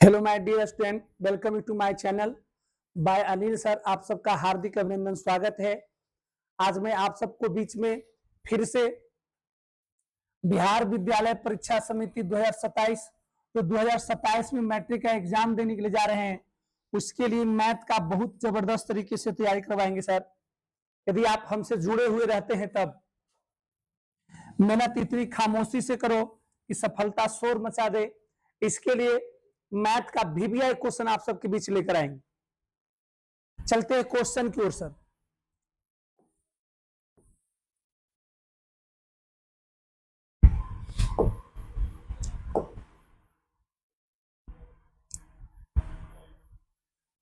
Hello my dear student, welcome to my channel by Anil sir. आप सबका हार्दिक अभिनंदन, स्वागत है। आज मैं आप सबको बीच में फिर से बिहार विद्यालय परीक्षा समिति 2027 तो 2027 में मैट्रिक का एग्जाम देने के लिए जा रहे हैं। उसके लिए मैथ का बहुत जबरदस्त तरीके से तैयारी करवाएंगे सर। यदि आप हमसे जुड़े हुए रहते हैं तब मेहनत इतनी खामोशी से करो कि सफलता शोर मचा दे। इसके लिए मैथ का वीवीआई क्वेश्चन आप सबके बीच लेकर आएंगे। चलते हैं क्वेश्चन की ओर सर।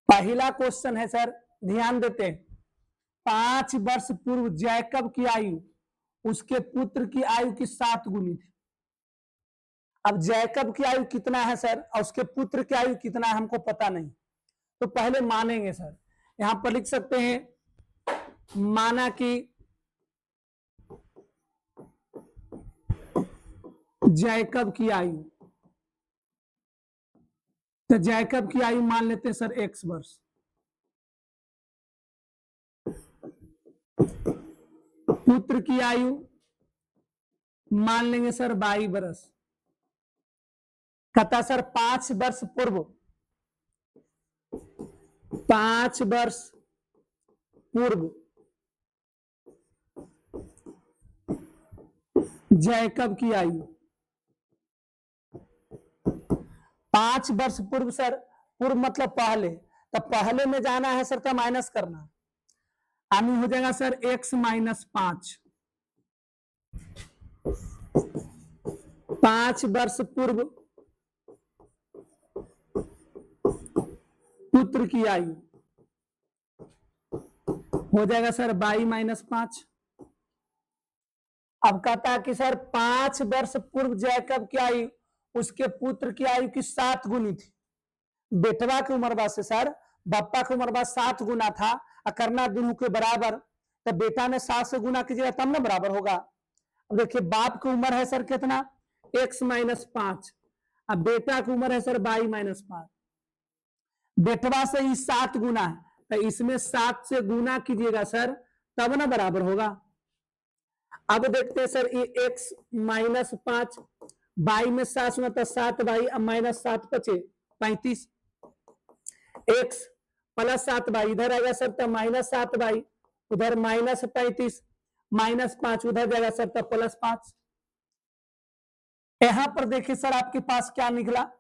पहला क्वेश्चन है सर, ध्यान देते हैं। 5 वर्ष पूर्व जैकब की आयु उसके पुत्र की आयु की 7 गुनी थी। अब जैकब की आयु कितना है सर और उसके पुत्र की आयु कितना है हमको पता नहीं, तो पहले मानेंगे सर। यहां पर लिख सकते हैं माना कि जैकब की आयु, तो जैकब की आयु मान लेते हैं सर x वर्ष। पुत्र की आयु मान लेंगे सर 22 वर्ष। कहता सर 5 वर्ष पूर्व, 5 वर्ष पूर्व जैकब की आयु। 5 वर्ष पूर्व सर, पूर्व मतलब पहले, तो पहले में जाना है सर तो माइनस करना। आनी हो जाएगा सर x माइनस 5। 5 वर्ष पूर्व पुत्र की आयु हो जाएगा सर 22 माइनस 5। अब कहता है कि सर 5 वर्ष पूर्व जैकब की आयु उसके पुत्र की आयु की 7 गुनी थी। बेटवा की उम्र से सर बप्पा की उम्र 7 गुना था, करना दोनों के बराबर, तो बेटा ने 7 से गुना कीजिएगा तब ना बराबर होगा। अब देखिए बाप की उम्र है सर कितना, x माइनस 5। अब बेटा की उम्र है सर 22 माइनस 5। बेटवा से ही 7 गुना है, तो इसमें 7 से गुना कीजिएगा सर तब ना बराबर होगा। अब देखते हैं सर ये x माइनस 5, 22 में 7 में तो 7 बाई, अब माइनस 7 बचे 35। x प्लस 7 बाई इधर आएगा सर तो माइनस 7 बाई, उधर माइनस 35, माइनस 5 उधर जाएगा सर तो प्लस 5। यहां पर देखिए सर आपके पास क्या निकला,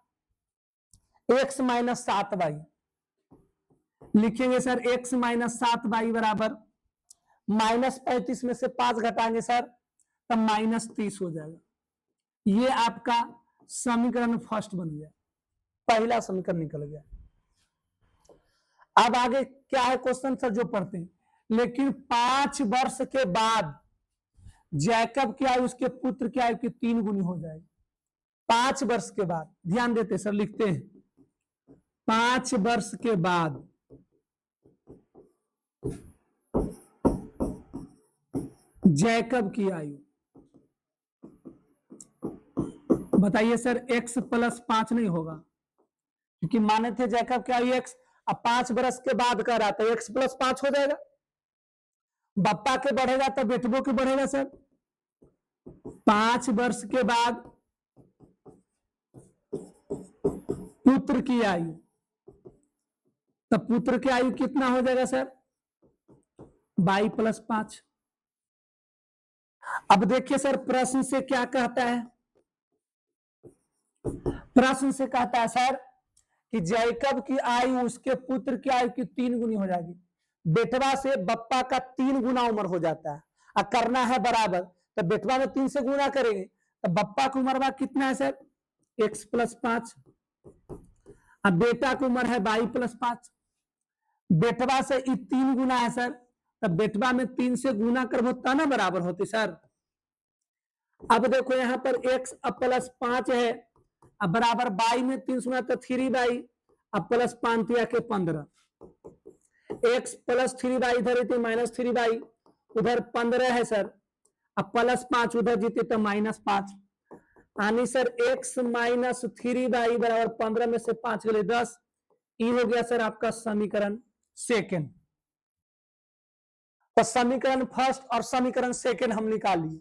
x माइनस 7 बाई। लिखेंगे सर x माइनस 7 बाई बराबर माइनस 35 में से 5 घटाएंगे सर तब माइनस 30 हो जाएगा। ये आपका समीकरण फर्स्ट बन गया, पहला समीकरण निकल गया। अब आगे क्या है क्वेश्चन सर जो पढ़ते हैं, लेकिन 5 वर्ष के बाद जैकब की आयु उसके पुत्र की आयु की 3 गुनी हो जाएगी। 5 वर्ष के बाद, ध्यान देते सर, लिखते हैं 5 वर्ष के बाद जैकब की आयु, बताइए सर x प्लस 5 नहीं होगा क्योंकि माने थे जैकब की आयु x, अब 5 वर्ष के बाद कर रहा था x प्लस 5 हो जाएगा। बप्पा के बढ़ेगा तो बेटबो के बढ़ेगा सर। 5 वर्ष के बाद पुत्र की आयु, तो पुत्र की आयु कितना हो जाएगा सर 22 प्लस 5। अब देखिए सर प्रश्न से क्या कहता है, प्रश्न से कहता है सर कि जैकब की आयु उसके पुत्र की आयु की 3 गुनी हो जाएगी। बेटवा से बप्पा का 3 गुना उम्र हो जाता है, और करना है बराबर, तो बेटवा में 3 से गुना करेंगे तो बप्पा की उम्र कितना है सर x प्लस 5। अब बेटा की उम्र है 22 प्लस 5। बेटवा से 3 गुना है सर, तब बेटवा में 3 से गुना कर होता ना बराबर होती सर। अब देखो यहां पर x प्लस 5 है, अब बराबर 22 में 3 गुना तो 3 बाई, अब प्लस 5 दिया के 15, x प्लस 3 बाई इधर रहती माइनस 3 बाई, उधर 15 है सर, अब प्लस 5 उधर जीते तो माइनस 5। यानी सर x माइनस 3y बराबर 15 में से 5 गले 10। ये हो गया सर आपका समीकरण सेकेंड। तो समीकरण फर्स्ट और समीकरण सेकेंड हम निकाल लिए।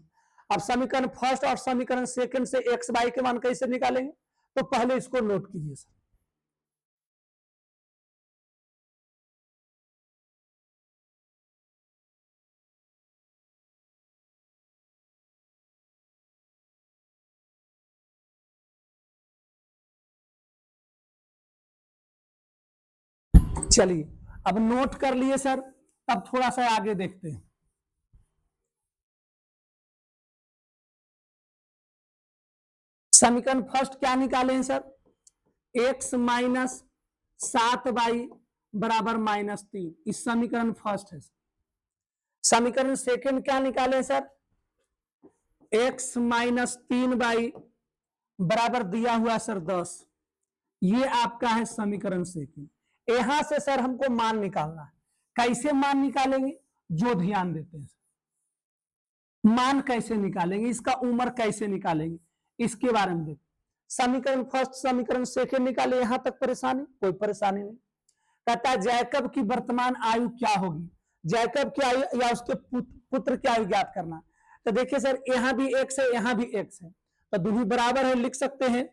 अब समीकरण फर्स्ट और समीकरण सेकेंड से एक्स वाई के मान कैसे निकालेंगे, तो पहले इसको नोट कीजिए सर। चलिए अब नोट कर लिए सर, अब थोड़ा सा आगे देखते हैं। समीकरण फर्स्ट क्या निकाले हैं सर, x माइनस 7y बराबर -3, इस समीकरण फर्स्ट है। समीकरण सेकंड क्या निकाले सर, x माइनस 3y बराबर दिया हुआ सर 10, ये आपका है समीकरण सेकंड। यहां से सर हमको मान निकालना है। कैसे मान निकालेंगे, जो ध्यान देते हैं मान कैसे निकालेंगे, इसका उम्र कैसे निकालेंगे, इसके बारे में देखते। समीकरण फर्स्ट समीकरण सेकंड निकाले, यहां तक परेशानी, कोई परेशानी नहीं। कहता है जैकब की वर्तमान आयु क्या होगी, जैकब की आयु या उसके पुत्र की आयु ज्ञात करना। तो देखिए सर यहां भी x है, यहां भी x है, तो दोनों बराबर है, लिख सकते हैं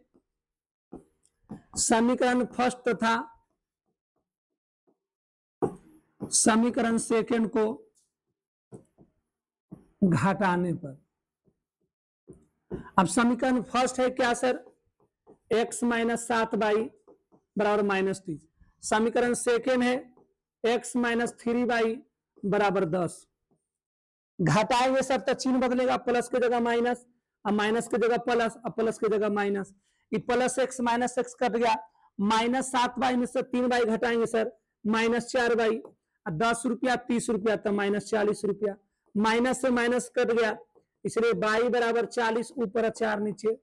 समीकरण फर्स्ट तथा समीकरण सेकंड को घटाने पर। अब समीकरण फर्स्ट है क्या सर, x माइनस 7y बराबर -3। समीकरण सेकेंड है x माइनस 3y बराबर 10। घटाएंगे सर तो चिन्ह बदलेगा, प्लस की जगह माइनस, अब माइनस की जगह प्लस, अब प्लस की जगह माइनस, ये plus x minus x cut गया, -7y में से 3y घटाएंगे सर -4y, 10 रुपया 30 रुपया तो -40 रुपया, माइनस से माइनस कट गया, इसलिए y बराबर 40, ऊपर 4 नीचे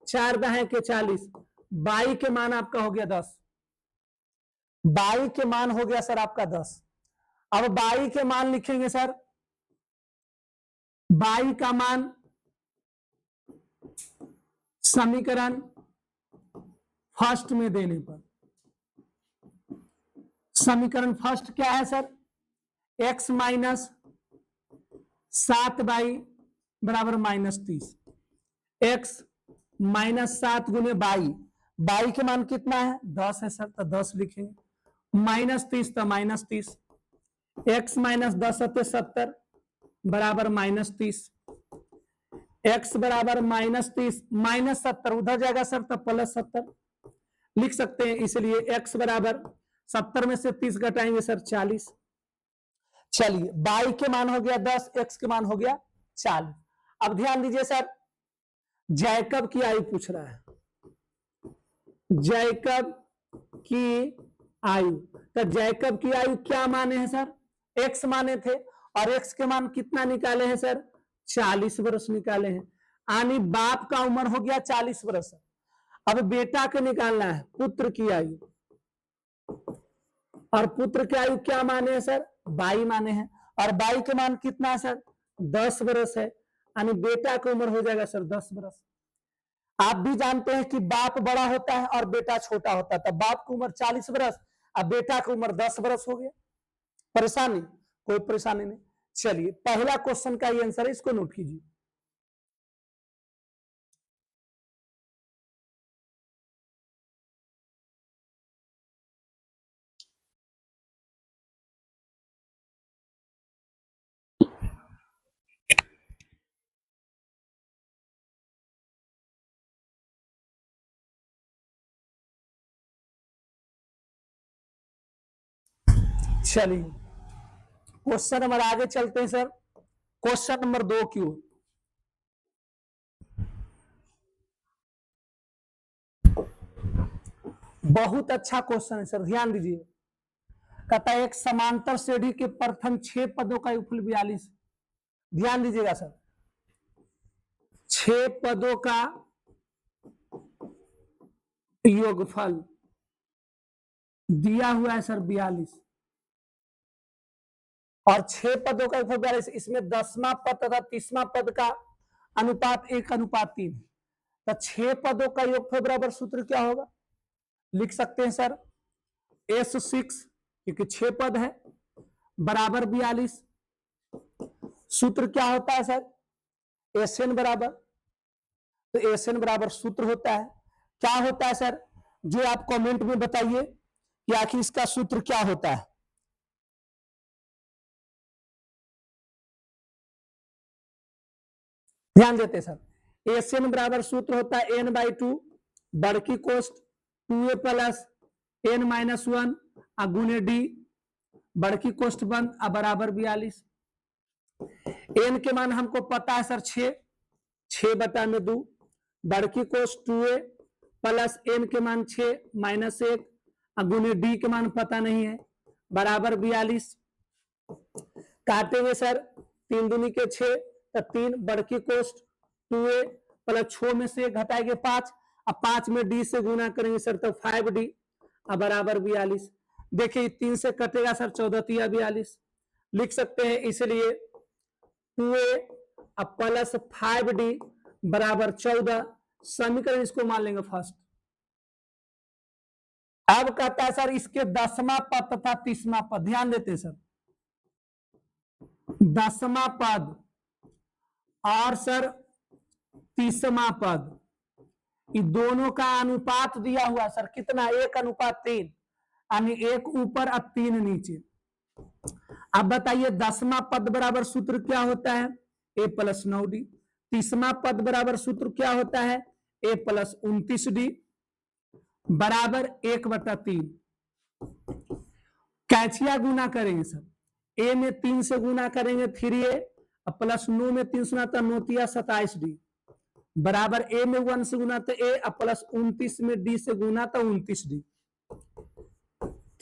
4 दहे के 40, y के मान आपका हो गया 10, y के मान हो गया सर आपका 10। अब y के मान लिखेंगे सर, y का मान समीकरण फर्स्ट में देने पर, समीकरण फर्स्ट क्या है सर, x माइनस 7y बराबर -30, x माइनस 7 गुने y के मान कितना है 10 है सर, तो 10 लिखेंगे, -30 तो -30, x माइनस 10 70 बराबर -30, x बराबर -30 -70 उधर जाएगा सर तो +70 लिख सकते हैं, इसलिए x बराबर 70 में से 30 घटाएंगे सर 40। चलिए y के मान हो गया 10, x के मान हो गया 40। अब ध्यान दीजिए सर, जैकब की आयु पूछ रहा है, जैकब की आयु, तो जैकब की आयु क्या माने हैं सर, x माने थे, और x के मान कितना निकाले हैं सर 40 वर्ष निकाले हैं, यानी बाप का उम्र हो गया 40 वर्ष। अब बेटा के निकालना है पुत्र की आयु, और पुत्र की आयु क्या माने हैं सर 22 माने हैं, और 22 के मान कितना है सर 10 वर्ष है, यानी बेटा की उम्र हो जाएगा सर 10 वर्ष। आप भी जानते हैं कि बाप बड़ा होता है और बेटा छोटा होता है, तो बाप की उम्र 40 वर्ष, अब बेटा की उम्र 10 वर्ष हो गया। परेशानी, कोई परेशानी नहीं। चलिए पहला क्वेश्चन का ये आंसर है, इसको नोट कीजिए। चलिए क्वेश्चन नंबर आगे चलते हैं सर, क्वेश्चन नंबर 2 क्यों, बहुत अच्छा क्वेश्चन है सर, ध्यान दीजिए। कहता है एक समांतर श्रेणी के प्रथम 6 पदों का योगफल 42, ध्यान दीजिएगा सर, 6 पदों का योगफल दिया हुआ है सर 42, और 6 पदों का योगफल 42, इसमें 10वां पद तथा 30वां पद का अनुपात 1:3, तो 6 पदों का योगफल बराबर सूत्र क्या होगा, लिख सकते हैं सर S6 क्योंकि 6 पद है बराबर 42। सूत्र क्या होता है सर, SN बराबर, तो SN बराबर सूत्र होता है क्या होता है सर, जो आप कमेंट में बताइए कि आखिर इसका सूत्र क्या होता है। ध्यान देते सर, SN बराबर सूत्र होता है n/2 बड़की कोष्ट 2a प्लस n-1 गुने d बड़की कोष्ट बंद बराबर 42। n के मान हमको पता है सर 6/2 बड़की कोष्ट 2a प्लस n के मान 6 माइनस 1 गुने d के मान पता नहीं है बराबर 42। काटेंगे सर 3 दूनी के 6 तो 3 बड़की कोष्ट 2a प्लस 6 में से घटाएंगे 5 अब 5 में d से गुना करेंगे सर तो 5d बराबर 42। देखिए 3 से कटेगा सर 14 42 लिख सकते हैं, इसलिए 2a प्लस 5d बराबर 14 समीकरण इसको मान लेंगे फर्स्ट। अब कहता है सर इसके 10वां पद तथा 30वां पद, ध्यान देते सर 10वां पद और सर 30वां पद इन दोनों का अनुपात दिया हुआ सर कितना 1:3 यानी 1 ऊपर और 3 नीचे। अब बताइए 10वां पद बराबर सूत्र क्या होता है a प्लस 9d, 30वां पद बराबर सूत्र क्या होता है a प्लस 29d बराबर 1/3। कैचिया गुना करेंगे सर a में 3 से गुना करेंगे 3a प्लस 9 में 3 से गुना 9 27d बराबर a में 1 से गुना तो a प्लस 29 में d से गुना तो 29d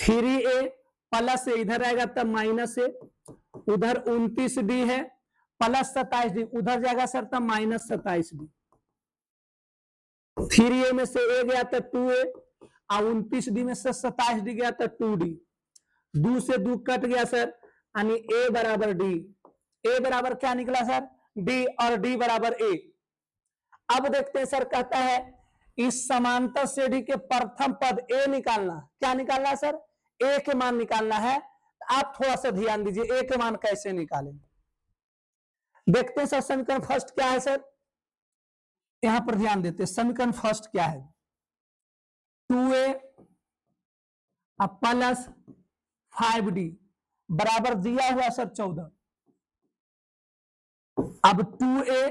3a प्लस इधर आएगा तब माइनस ए उधर 29d है प्लस 27d उधर जाएगा सर तब माइनस 27d 3a में से a गया तो 2a और 29d में से 27d गया तो 2d 2 से 2 कट गया सर यानी a बराबर d, a बराबर क्या निकला सर d और d बराबर a। अब देखते हैं सर कहता है इस समांतर श्रेणी के प्रथम पद a निकालना, क्या निकालना है सर a के मान निकालना है। आप थोड़ा सा ध्यान दीजिए a के मान कैसे निकालेंगे, देखते हैं सर समीकरण फर्स्ट क्या है सर, यहां पर ध्यान देते हैं समीकरण फर्स्ट क्या है 2a प्लस 5d बराबर दिया हुआ सर 14। अब 2a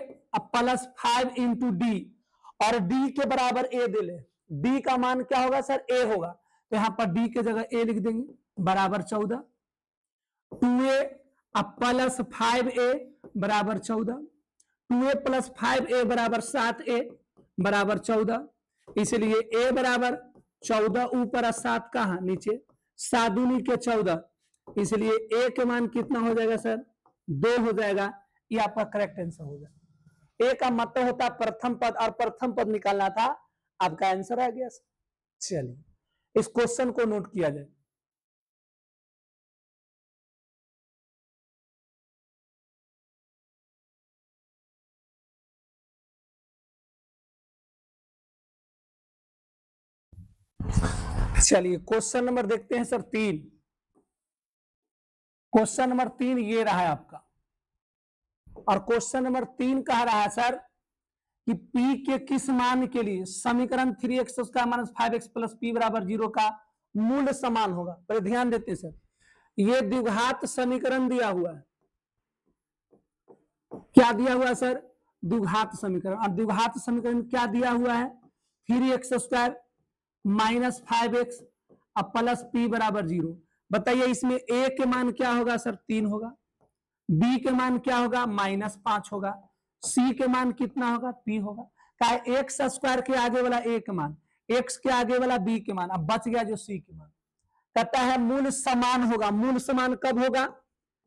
प्लस 5 इंटू डी और d के बराबर a दे ले, d का मान क्या होगा सर a होगा तो यहां पर d के जगह a लिख देंगे बराबर 14। 2a प्लस 5a बराबर 14, 2a प्लस 5a बराबर 7a बराबर 14, इसलिए a बराबर 14 ऊपर और 7 कहां नीचे 7 दूनी के 14, इसलिए a के मान कितना हो जाएगा सर 2 हो जाएगा, ये आपका करेक्ट आंसर हो जाएगा। a का मतलब होता है प्रथम पद और प्रथम पद निकालना था, आपका आंसर आ गया सर। चलिए इस क्वेश्चन को नोट किया जाए। चलिए क्वेश्चन नंबर देखते हैं सर 3। क्वेश्चन नंबर 3 ये रहा है आपका, और क्वेश्चन नंबर 3 कह रहा है सर कि p के किस मान के लिए समीकरण 3x minus 5x plus p बराबर 0 का मूल समान होगा। पर ध्यान देते हैं सर ये द्विघात समीकरण दिया हुआ है, क्या दिया हुआ है सर द्विघात समीकरण, और द्विघात समीकरण क्या दिया हुआ है 3x² minus 5x plus p बराबर 0। बताइए इसमें a के मान क्या होगा सर 3 होगा, b के मान क्या होगा -5 होगा, c के मान कितना होगा p होगा। क्या एक्स स्क्वायर के आगे वाला a के मान, x के आगे वाला b के मान, अब बच गया जो c के मान। कहता है मूल समान होगा, मूल समान कब होगा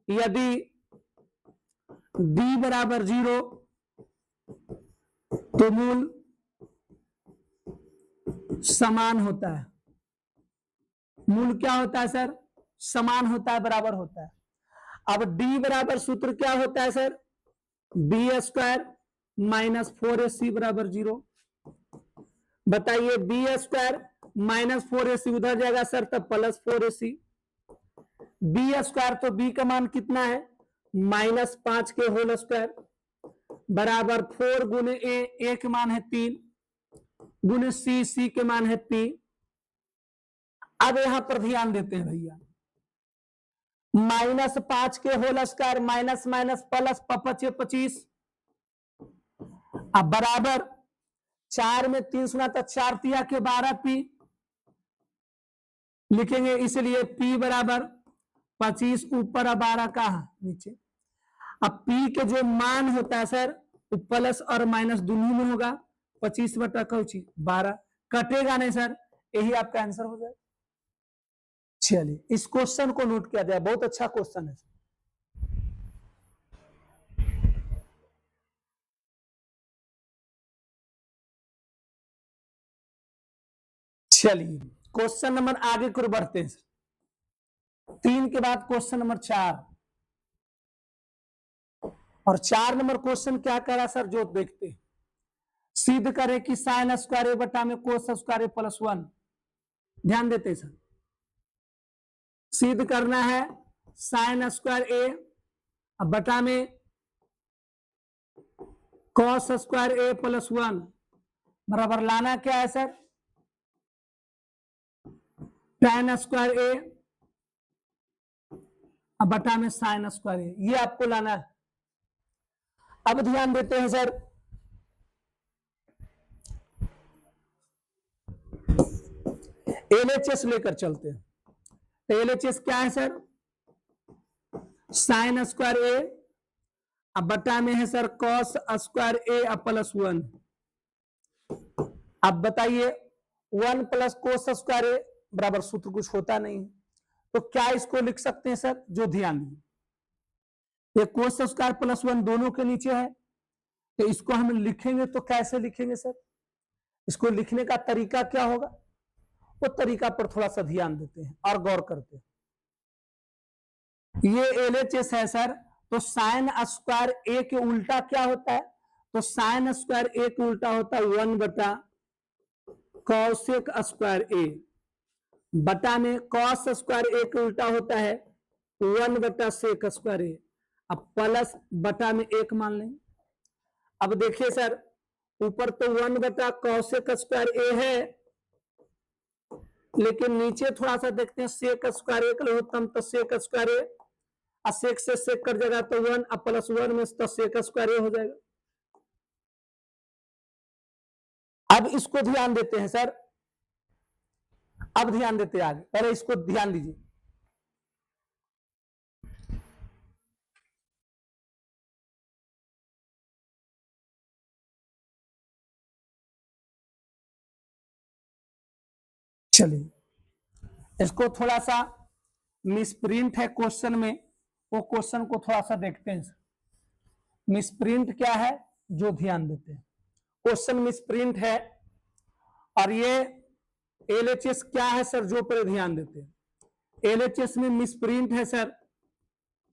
यदि d बराबर 0 तो मूल समान होता है। मूल क्या होता है सर समान होता है, बराबर होता है। अब d बराबर सूत्र क्या होता है सर b² माइनस 4ac बराबर 0, बताइए बी स्क्वायर माइनस 4ac उधर जाएगा सर तब प्लस 4ac। बी स्क्वायर तो बी का मान कितना है -5 के होल स्क्वायर बराबर 4 गुने ए के मान है 3 गुने सी के मान है 3। अब यहां पर ध्यान देते हैं भैया, -5 के whole square minus minus plus 25 अब बराबर 4 में 3 सुना तो 4 तिया के 12 पी लिखेंगे, इसलिए पी बराबर 25 ऊपर 12 का नीचे। अब पी के जो मान होता है सर वो प्लस और माइनस दोनों में होगा, 25 बटा कौची 12 कटेगा नहीं सर, यही आपका आंसर हो जाएगा। चलिए इस क्वेश्चन को नोट किया जाए, बहुत अच्छा क्वेश्चन है। चलिए क्वेश्चन नंबर आगे को बढ़ते हैं, 3 के बाद क्वेश्चन नंबर 4 और 4 नंबर क्वेश्चन क्या कह रहा है सर जो देखते हैं। सिद्ध करें कि साइन स्क्वायर ए बटा में कोस स्क्वायर ए प्लस 1। ध्यान देते हैं सर, सिद्ध करना है साइन स्क्वायर ए बटा में कॉस स्क्वायर ए प्लस 1 बराबर लाना क्या है सर tan स्क्वायर ए बटा में साइन स्क्वायर ए, ये आपको लाना है। अब ध्यान देते हैं सर, एलएचएस लेकर चलते हैं। तो एलएचएस क्या है सर साइन स्क्वायर ए अब बटा में है सर कॉस स्क्वायर ए प्लस 1। अब बताइए 1 प्लस कोस स्क्वायर ए बराबर सूत्र कुछ होता नहीं, तो क्या इसको लिख सकते हैं सर, जो ध्यान दीजिए ये कोस स्क्वायर प्लस 1 दोनों के नीचे है, तो इसको हम लिखेंगे तो कैसे लिखेंगे सर, इसको लिखने का तरीका क्या होगा, वो तरीका पर थोड़ा सा ध्यान देते हैं और गौर करते हैं। ये एलएचएस है सर, तो साइन स्क्वायर ए के उल्टा क्या होता है, तो साइन स्क्वायर ए के उल्टा होता है 1 बटा कॉसेक स्क्वायर ए बटा में कॉस स्क्वायर ए के उल्टा होता है 1 बटा सेक स्क्वायर ए। अब प्लस बटा में 1 मान लें। अब देखिए सर ऊपर तो 1 बटा कॉसेक स्क्वायर ए है, लेकिन नीचे थोड़ा सा देखते हैं सेक स्क्वायर ए का लघुत्तम तो सेक स्क्वायर ए, सेक से सेक कर जाएगा तो 1 प्लस 1 में तो सेक स्क्वायर ए हो जाएगा। अब इसको ध्यान देते हैं सर, अब ध्यान देते हैं आगे, पहले इसको ध्यान दीजिए। चलिए इसको थोड़ा सा मिसप्रिंट है क्वेश्चन में, वो क्वेश्चन को थोड़ा सा देखते हैं। मिसप्रिंट क्या है जो ध्यान देते हैं, क्वेश्चन मिसप्रिंट है और ये एलएचएस क्या है सर जो पर ध्यान देते हैं। एलएचएस में मिसप्रिंट है सर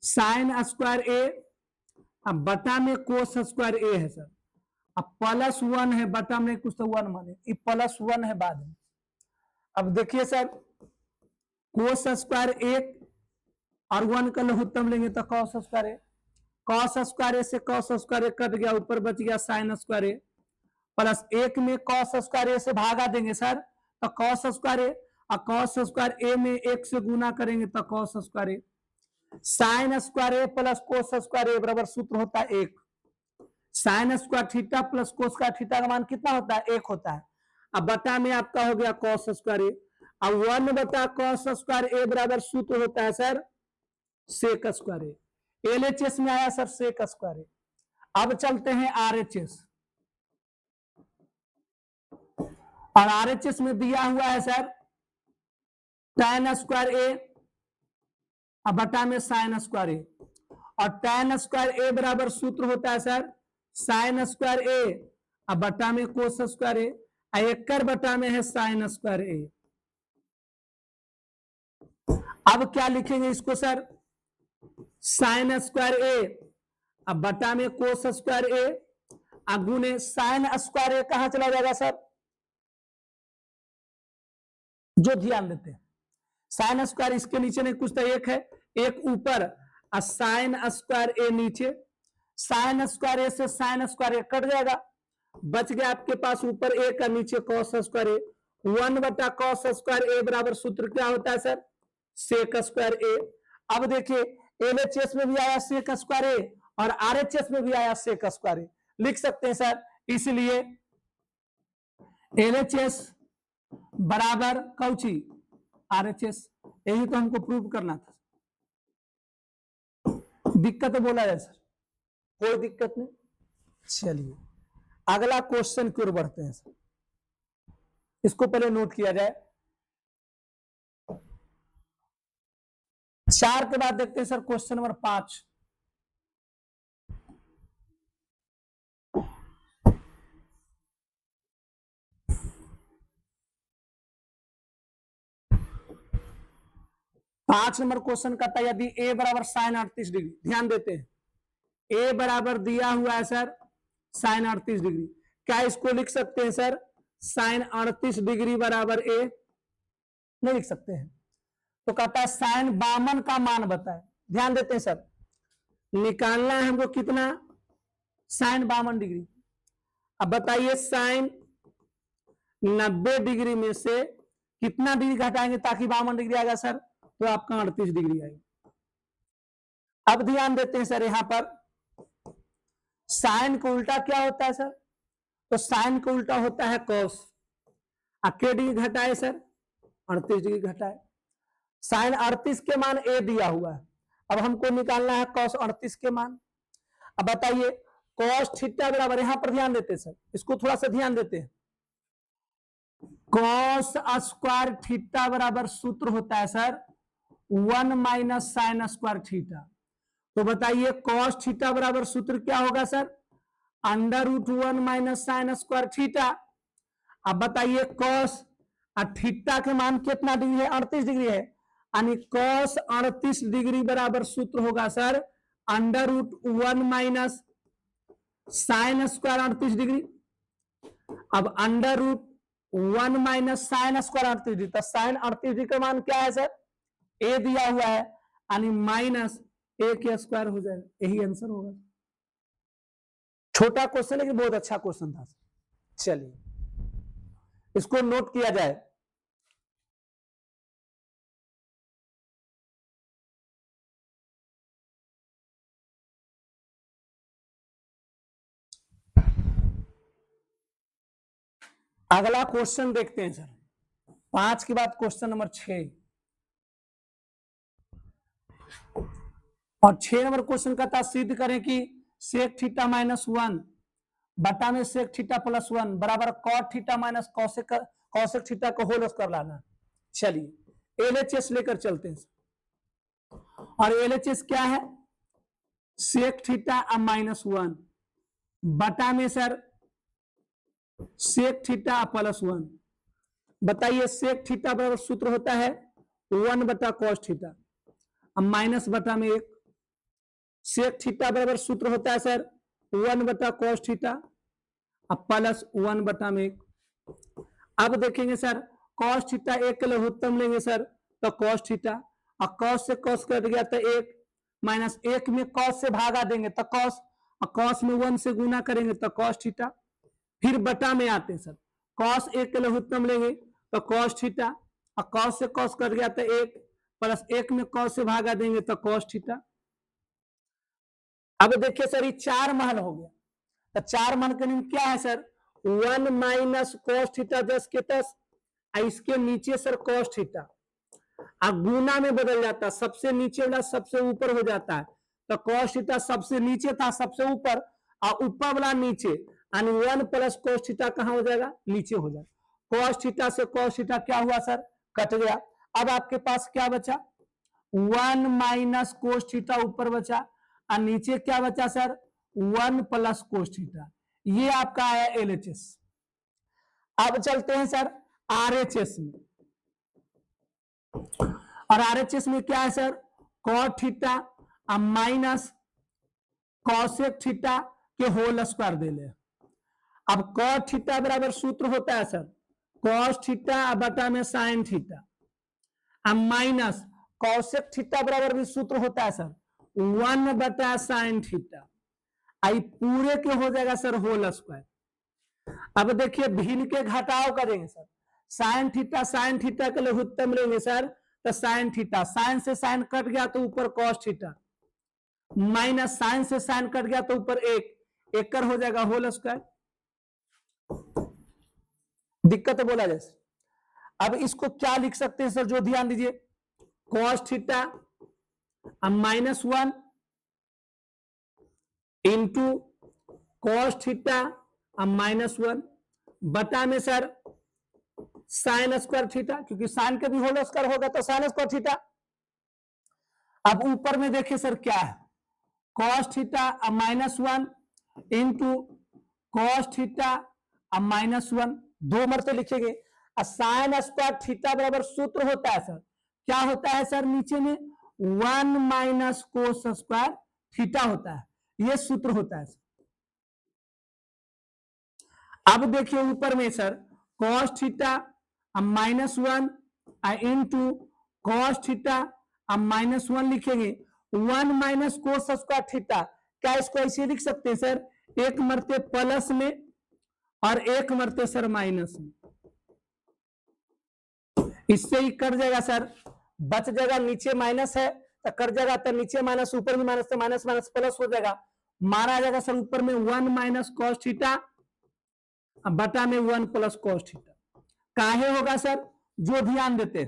साइन स्क्वायर ए अब बटा में कोस स्क्वायर ए है सर, अब प्लस 1 है बटा में कुछ तो 1 माने, ये प्लस 1 है बाद में। अब देखिए सर कोस स्क्वायर 1 और 1 का लघुत्तम लेंगे तो कॉस स्क्वायर ए, कॉस स्क्वायर ए से कॉस स्क्वायर ए कट गया, ऊपर बच गया साइन स्क्वायर ए प्लस 1 में कॉस स्क्वायर ए से भागा देंगे सर तो कॉस स्क्वायर ए, और कॉस स्क्वायर ए में 1 से गुना करेंगे तो कॉस स्क्वायर ए, साइन स्क्वायर ए प्लस कोस स्क्वायर ए बराबर सूत्र होता है 1। Sine square theta plus cos का थीटा का मान कितना होता है 1 होता है। अब बटा में आपका हो गया कॉस स्क्वायर ए, अब 1 बटा कॉस स्क्वायर ए बराबर सूत्र होता है सर सेक स्क्वायर ए। एलएचएस में आया सर सेक स्क्वायर ए। अब चलते हैं आरएचएस, और आरएचएस में दिया हुआ है सर tan स्क्वायर ए अब बटा में साइन स्क्वायर ए, और tan स्क्वायर ए बराबर सूत्र होता है सर साइन स्क्वायर ए अब बटा में कोस स्क्वायर ए, एकड़ बटा में है साइन स्क्वायर ए। अब क्या लिखेंगे इसको सर साइन स्क्वायर ए अब बटा में कोस स्क्वायर ए गुने साइन स्क्वायर ए कहां चला जाएगा सर जो ध्यान देते हैं, साइन स्क्वायर इसके नीचे नहीं कुछ तो एक है, एक ऊपर और साइन स्क्वायर ए नीचे, साइन स्क्वायर ए से साइन स्क्वायर ए कट जाएगा, बच गया आपके पास ऊपर ए का नीचे कॉस स्क्वायर ए, 1/cos स्क्वायर ए बराबर सूत्र क्या होता है सर, सेक स्क्वायर ए। अब देखिए एलएचएस में भी आया सेक स्क्वायर ए और आरएचएस में भी आया सेक स्क्वायर ए, लिख सकते हैं सर, इसलिए एलएचएस बराबर कौची आरएचएस, यही तो हमको प्रूव करना था। दिक्कत बोला जाए सर, कोई दिक्कत नहीं। चलिए अगला क्वेश्चन की ओर बढ़ते हैं सर, इसको पहले नोट किया जाए। 4 के बाद देखते हैं सर क्वेश्चन नंबर 5। पांच नंबर क्वेश्चन कहता है यदि ए बराबर साइन 38 डिग्री, ध्यान देते हैं ए बराबर दिया हुआ है सर साइन 38 डिग्री, क्या इसको लिख सकते हैं सर साइन 38 डिग्री बराबर ए, नहीं लिख सकते हैं। तो कहता है साइन 52 का मान बताए, ध्यान देते हैं सर, निकालना है हमको कितना साइन 52 डिग्री। अब बताइए साइन 90 डिग्री में से कितना डिग्री घटाएंगे ताकि 52 डिग्री आएगा सर, तो आपका 38 डिग्री आएगा। अब ध्यान देते हैं सर यहां पर साइन को उल्टा क्या होता है सर, तो साइन को उल्टा होता है कॉस, के डिग्री घटाए सर 38 डिग्री घटाए, साइन 38 के मान ए दिया हुआ है, अब हमको निकालना है कॉस 38 के मान। अब बताइए कॉस थीटा बराबर, यहां पर ध्यान देते हैं सर, इसको थोड़ा सा ध्यान देते हैं, कॉस स्क्वायर थीटा बराबर सूत्र होता है sir 1 minus sine square theta. तो बताइए कॉस थीटा बराबर सूत्र क्या होगा sir, √1 minus sine square theta. अब बताइए कॉस थीटा के मान कितना डिग्री है, 38 डिग्री है, यानी कॉस 38 डिग्री बराबर सूत्र होगा sir √1 minus sine square 38 degree. अब √1 माइनस साइन स्क्वायर 38 डिग्री, तो साइन 38 डिग्री का मान क्या है सर, ए दिया हुआ है, यानी माइनस ए के स्क्वायर हो जाएगा, यही आंसर होगा। छोटा क्वेश्चन लेकिन बहुत अच्छा क्वेश्चन था। चलिए इसको नोट किया जाए। अगला क्वेश्चन देखते हैं सर, 5 के बाद क्वेश्चन नंबर 6, और 6 नंबर क्वेश्चन का था सिद्ध करें कि सेक थीटा -1 बटा में सेक थीटा +1 बराबर cot theta minus cosec theta को होल स्क्वायर लाना। चलिए एलएचएस लेकर चलते हैं, और एलएचएस क्या है, सेक थीटा -1 बटा में सर सेक थीटा +1। बताइए सेक थीटा बराबर सूत्र होता है 1/cos थीटा, अब माइनस बटा में 1, सेक थीटा बराबर सूत्र होता है सर 1/cos थीटा अब +1/1। अब देखेंगे सर cos थीटा 1 के लघुत्तम लेंगे सर तो cos थीटा, और cos से cos कट गया तो 1 माइनस 1 में cos से भागा देंगे तो cos, और cos में 1 से गुना करेंगे तो cos थीटा। फिर बटा में आते हैं सर, cos 1 के लघुत्तम लेंगे तो cos थीटा, और cos से cos कट गया तो 1 प्लस 1 में cos से भागा देंगे तो cos थीटा। अब देखिए सर ये 4 मान हो गया, तो 4 मान का नियम क्या है सर, 1 माइनस cos थीटा 10 के 10, इसके नीचे सर cos थीटा, गुना में बदल जाता है, सबसे नीचे वाला सबसे ऊपर हो जाता है, तो cos थीटा सबसे नीचे था सबसे ऊपर, और ऊपर वाला नीचे, यानी 1 प्लस cos थीटा कहां हो जाएगा, नीचे हो जाएगा। cos थीटा से cos थीटा क्या हुआ सर, कट गया। अब आपके पास क्या बचा, 1 माइनस cos थीटा ऊपर बचा, और नीचे क्या बचा सर 1 प्लस cos थीटा। ये आपका आया एलएचएस। अब चलते हैं सर आरएचएस में, और आरएचएस में क्या है sir cot theta minus cosec theta के होल स्क्वायर दे ले। अब cot थीटा बराबर सूत्र होता है सर कॉस थीटा बटा में साइन थीटा, अब माइनस कौशिक थीटा बराबर भी सूत्र होता है सर 1 बटा साइन थीटा, आई पूरे के हो जाएगा सर होल स्क्वायर। अब देखिए भिन्न के घटाव करेंगे सर, साइन थीटा के लघुत्तम लेंगे सर, तो साइन थीटा, साइन से साइन कट गया तो ऊपर कॉस थीटा, माइनस साइन से साइन कट गया तो ऊपर एक कर हो जाएगा होल स्क्वायर। दिक्कत है बोला जैसे। अब इसको क्या लिख सकते हैं सर, जो ध्यान दीजिए, cos theta -1 into cos theta -1 बटा में सर साइन स्क्वायर थीटा, क्योंकि साइन के भी होल स्क्वायर होगा तो साइन स्क्वायर थीटा। अब ऊपर में देखिए सर क्या है, cos theta -1 into cos theta -1, 2 मरते लिखेंगे। साइन स्क्वायर थीटा बराबर सूत्र होता है सर, क्या होता है सर, नीचे में 1 माइनस कोस स्क्वायर थीटा होता है, यह सूत्र होता है। अब देखिए ऊपर में sir cos theta -1 into cos theta -1 लिखेंगे, 1 माइनस कोस स्क्वायर थीटा, क्या इसको ऐसे लिख सकते हैं सर, एक मरते प्लस में और एक मरते सर माइनस में, इससे ही कट जाएगा सर, बच जाएगा, नीचे माइनस है तो कट जाएगा, तो नीचे माइनस ऊपर भी माइनस, तो माइनस माइनस प्लस हो जाएगा, मारा जाएगा सर ऊपर में 1 माइनस कॉस थीटा बटा में 1 प्लस कॉस थीटा। काहे होगा सर, जो ध्यान देते,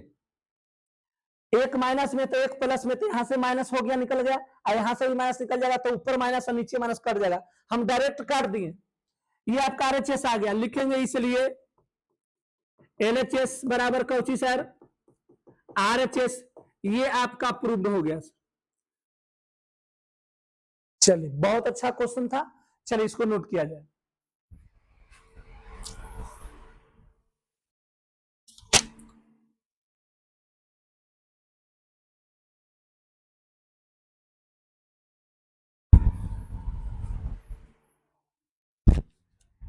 एक माइनस में तो एक प्लस में, तो यहां से माइनस हो गया निकल गया, और यहां से भी माइनस निकल जाएगा, तो ऊपर माइनस और नीचे माइनस कट जाएगा, हम डायरेक्ट काट दिए, ये आपका RHS आ गया, लिखेंगे इसलिए LHS बराबर कौची सर RHS, ये आपका प्रूव्ड हो गया। चलिए बहुत अच्छा क्वेश्चन था, चलिए इसको नोट किया जाए।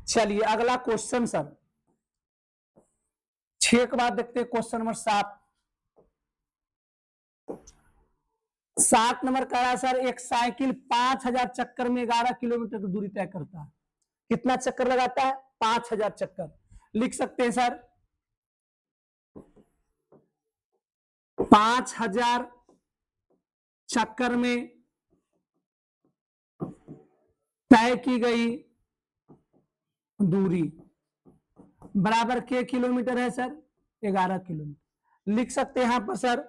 चलिए अगला क्वेश्चन सर 6 के बाद देखते हैं क्वेश्चन नंबर 7 नंबर का है सर, एक साइकिल 5000 चक्कर में 11 किलोमीटर की दूरी तय करता है, कितना चक्कर लगाता है, 5000 चक्कर, लिख सकते हैं सर 5000 चक्कर में तय की गई दूरी बराबर के किलोमीटर है सर, 11 किलोमीटर, लिख सकते हैं यहां पर सर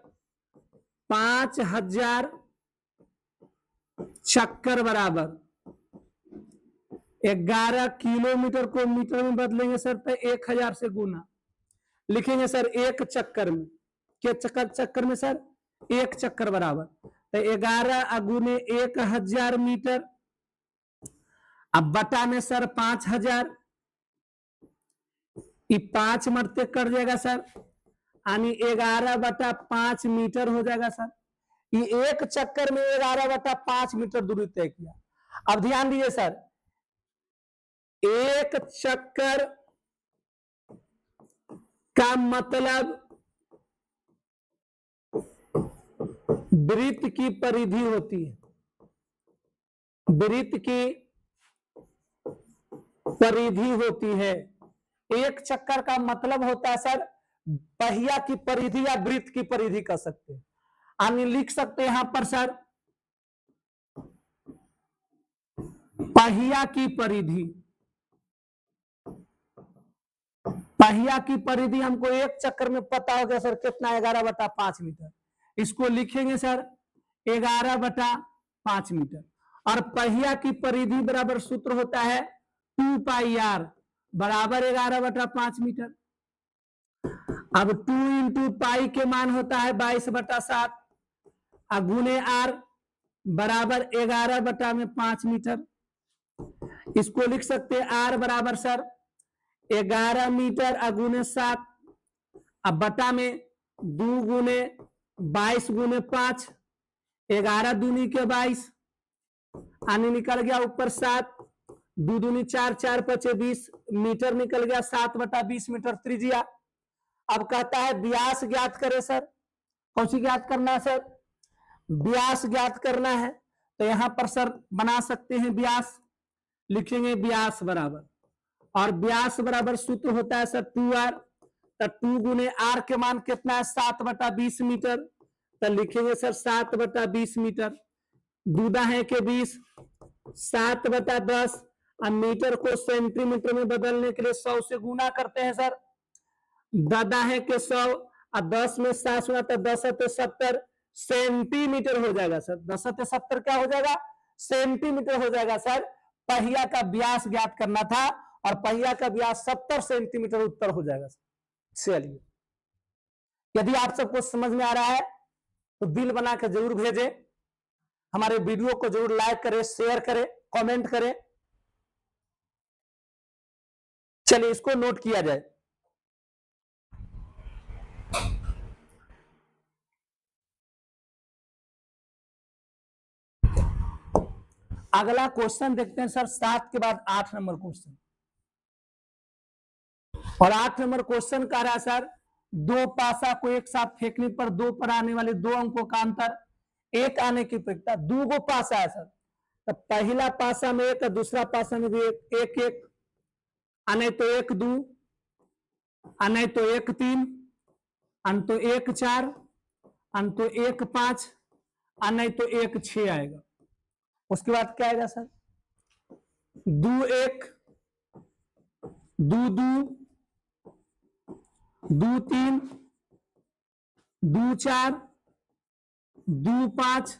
5000 चक्कर बराबर 11 किलोमीटर को मीटर में बदलेंगे सर, तो 1000 से गुना, लिखेंगे सर एक चक्कर में, के चक्कर में सर एक चक्कर बराबर, तो 11 गुने 1000 मीटर, अब बटा में सर 5000, 5 मरते कट जाएगा सर, यानी 11 बटा 5 मीटर हो जाएगा सर, ये एक चक्कर में 11 बटा 5 मीटर दूरी तय किया। अब ध्यान दीजिए सर, एक चक्कर का मतलब वृत्त की परिधि होती है, वृत्त की परिधि होती है, एक चक्कर का मतलब होता है सर पहिया की परिधि या वृत्त की परिधि कर सकते हैं, यानी लिख सकते हैं यहां पर सर पहिया की परिधि, पहिया की परिधि हमको एक चक्कर में पता हो गया सर कितना, 11 बटा 5 मीटर, इसको लिखेंगे सर 11 बटा 5 मीटर, और पहिया की परिधि बराबर सूत्र होता है 2 पाई आर बराबर 11 बटा 5 मीटर। अब 2 इंटू पाई के मान होता है 22 बटा 7 गुने आर बराबर 11 बटा में 5 मीटर, इसको लिख सकते हैं आर बराबर सर 11 मीटर गुने 7, अब बटा में 2 गुने 22 गुने 5, 11 दूनी के 22, आने निकल गया ऊपर 7, दो दूनी 4, 4 पचे 20 मीटर निकल गया, 7/20 मीटर त्रिज्या। अब कहता है व्यास ज्ञात करे सर। कौन सी ज्ञात करना है सर? व्यास ज्ञात करना है। तो यहां पर सर बना सकते हैं व्यास, लिखेंगे व्यास बराबर, और व्यास बराबर सूत्र होता है सर 2r। तो 2 गुने r के मान कितना है? 7/20 मीटर। तो लिखेंगे सर 7/20 मीटर। दूदा है के 20, 7/10। अब मीटर को सेंटीमीटर में बदलने के लिए 100 से गुना करते हैं सर। दादा है के 100 और 10 में 7 गुना तो 10 है 70 सेंटीमीटर हो जाएगा सर। 10 है 70 क्या हो जाएगा? सेंटीमीटर हो जाएगा सर। पहिया का व्यास ज्ञात करना था और पहिया का व्यास 70 सेंटीमीटर उत्तर हो जाएगा सर। चलिए, यदि आप सबको समझ में आ रहा है तो दिल बना के जरूर भेजें, हमारे वीडियो को जरूर लाइक करें, शेयर करें, कमेंट करें। चलिए इसको नोट किया जाए। अगला क्वेश्चन देखते हैं सर, 7 के बाद 8 नंबर क्वेश्चन। और 8 नंबर क्वेश्चन कह रहा है सर, दो पासा को एक साथ फेंकने पर 2 पर आने वाले 2 अंकों का अंतर 1 आने की प्रक्रिया। 2 गो पासा है सर, तो पहला पासा में 1, दूसरा पासा में भी 1 1, आने तो 1 2, आने तो 1 3, अन तो 1 4, अन तो 1 5, आने तो 1 6 आएगा। उसके बाद क्या आएगा सर? 2 1, 2 2, 2 3, 2 4, 2 5